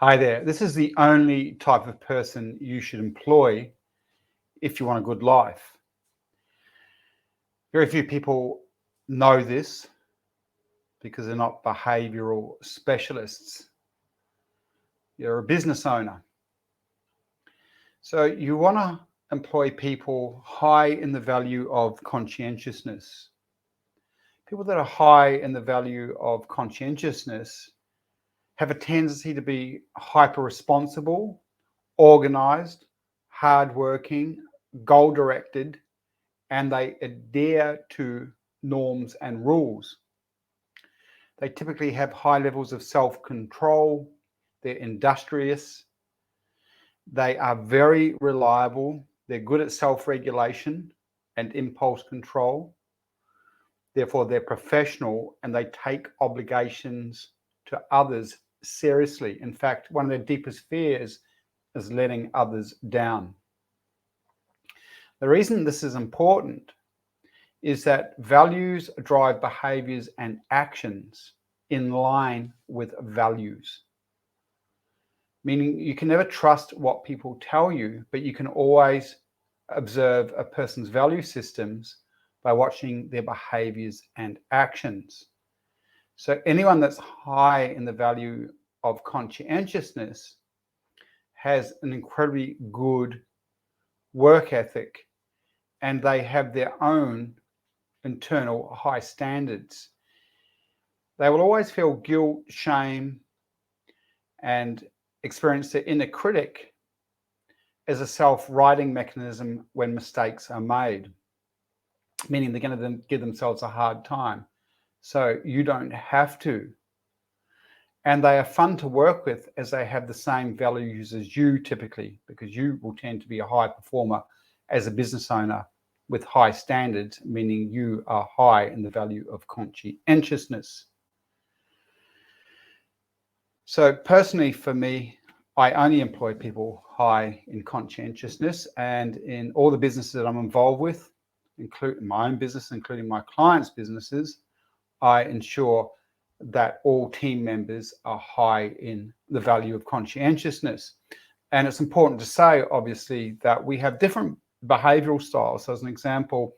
Hi there. This is the only type of person you should employ if you want a good life. Very few people know this because they're not behavioral specialists. You're a business owner. So you want to employ people high in the value of conscientiousness. People that are high in the value of conscientiousness have a tendency to be hyper-responsible, organized, hardworking, goal-directed, and they adhere to norms and rules. They typically have high levels of self-control. They're industrious. They are very reliable. They're good at self-regulation and impulse control. Therefore, they're professional and they take obligations to others seriously. In fact, one of their deepest fears is letting others down. The reason this is important is that values drive behaviors and actions in line with values. Meaning you can never trust what people tell you, but you can always observe a person's value systems by watching their behaviors and actions. So anyone that's high in the value of conscientiousness has an incredibly good work ethic, and they have their own internal high standards. They will always feel guilt, shame, and experience their inner critic as a self-righting mechanism when mistakes are made, meaning they're going to give themselves a hard time. So you don't have to. And they are fun to work with as they have the same values as you typically, because you will tend to be a high performer as a business owner with high standards, meaning you are high in the value of conscientiousness. So personally for me, I only employ people high in conscientiousness, and in all the businesses that I'm involved with, including my own business, including my clients' businesses, I ensure that all team members are high in the value of conscientiousness. And it's important to say, obviously, that we have different behavioral styles. So as an example,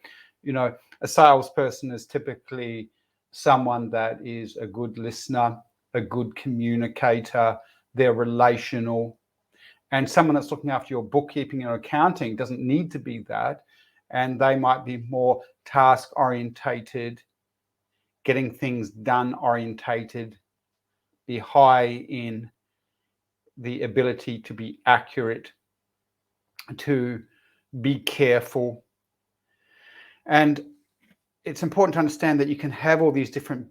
a salesperson is typically someone that is a good listener, a good communicator, they're relational. And someone that's looking after your bookkeeping and accounting doesn't need to be that. And they might be more task-orientated, getting things done orientated, be high in the ability to be accurate, to be careful. And it's important to understand that you can have all these different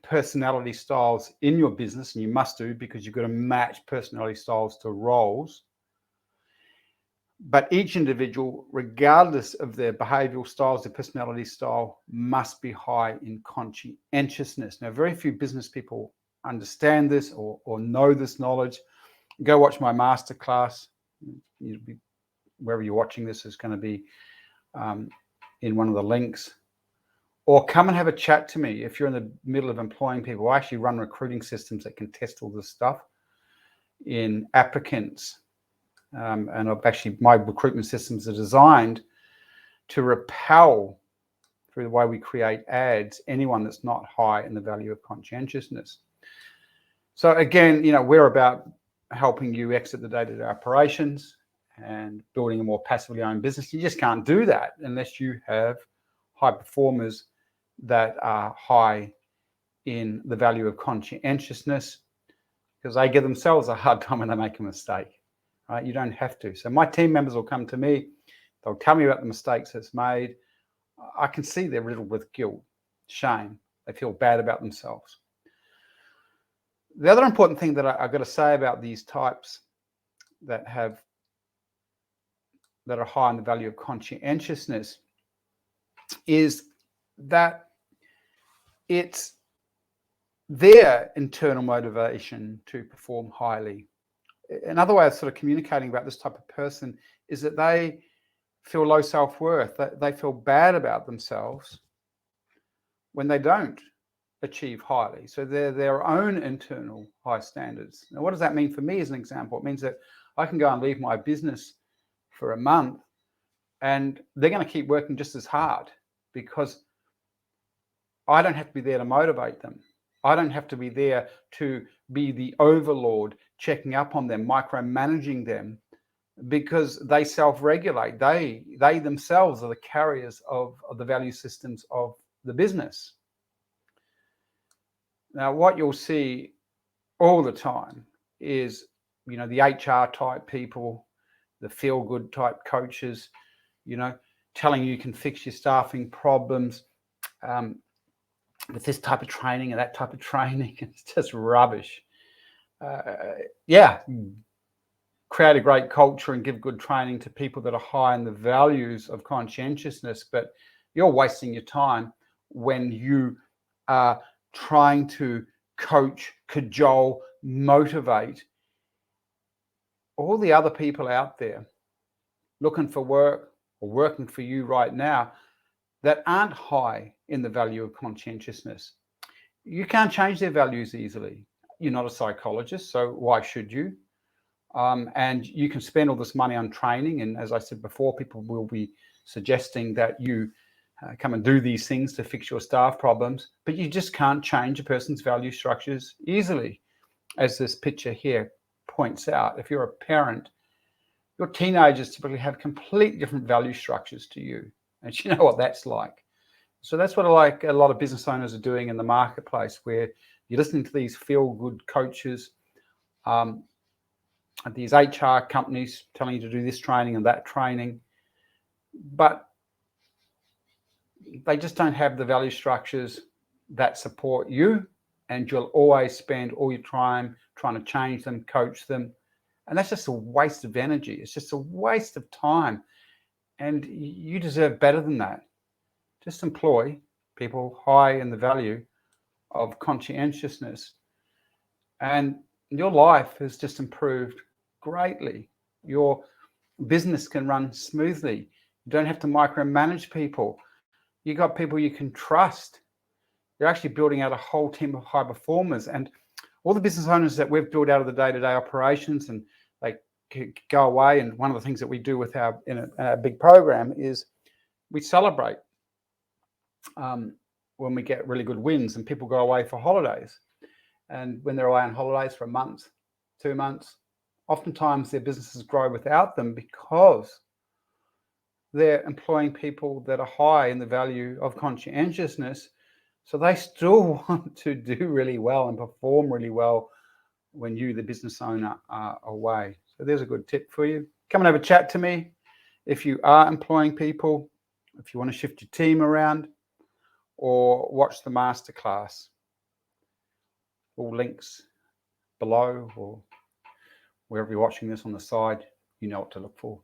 personality styles in your business, and you must do, because you've got to match personality styles to roles. But each individual, regardless of their behavioral styles, their personality style, must be high in conscientiousness. Now, very few business people understand this or know this knowledge. Go watch my masterclass. Wherever you're watching this is going to be in one of the links. Or come and have a chat to me if you're in the middle of employing people. I actually run recruiting systems that can test all this stuff in applicants. And my recruitment systems are designed to repel, through the way we create ads, anyone that's not high in the value of conscientiousness. So again, we're about helping you exit the day-to-day operations and building a more passively owned business. You just can't do that unless you have high performers that are high in the value of conscientiousness, because they give themselves a hard time when they make a mistake. Right? You don't have to. So my team members will come to me. They'll tell me about the mistakes that's made. I can see they're riddled with guilt, shame. They feel bad about themselves. The other important thing that I've got to say about these types that are high in the value of conscientiousness is that it's their internal motivation to perform highly. Another way of sort of communicating about this type of person is that they feel low self-worth. They feel bad about themselves when they don't. achieve highly. So they're their own internal high standards. Now, what does that mean for me as an example? It means that I can go and leave my business for a month and they're going to keep working just as hard because I don't have to be there to motivate them. I don't have to be there to be the overlord, checking up on them, micromanaging them, because they self-regulate. They themselves are the carriers of the value systems of the business. Now, what you'll see all the time is, the HR type people, the feel-good type coaches, telling you can fix your staffing problems with this type of training and that type of training. It's just rubbish. Create a great culture and give good training to people that are high in the values of conscientiousness, but you're wasting your time when you are trying to coach, cajole, motivate all the other people out there looking for work or working for you right now that aren't high in the value of conscientiousness. You can't change their values easily. You're not a psychologist, so why should you? And you can spend all this money on training. And as I said before, people will be suggesting that you come and do these things to fix your staff problems, but you just can't change a person's value structures easily. As this picture here points out, if you're a parent, your teenagers typically have completely different value structures to you. And you know what that's like. So that's what a lot of business owners are doing in the marketplace, where you're listening to these feel-good coaches, these HR companies telling you to do this training and that training, but they just don't have the value structures that support you, and you'll always spend all your time trying to change them, coach them, and that's just a waste of energy. It's just a waste of time, and you deserve better than that. Just employ people high in the value of conscientiousness, and your life has just improved greatly. Your business can run smoothly. You don't have to micromanage people. You got people you can trust. You're actually building out a whole team of high performers. And all the business owners that we've built out of the day-to-day operations, and they go away, and one of the things that we do with our big program is we celebrate when we get really good wins and people go away for holidays. And when they're away on holidays for a month, 2 months, oftentimes their businesses grow without them because they're employing people that are high in the value of conscientiousness. So they still want to do really well and perform really well when you, the business owner, are away. So there's a good tip for you. Come and have a chat to me if you are employing people, if you want to shift your team around, or watch the masterclass. All links below, or wherever you're watching this on the side, you know what to look for.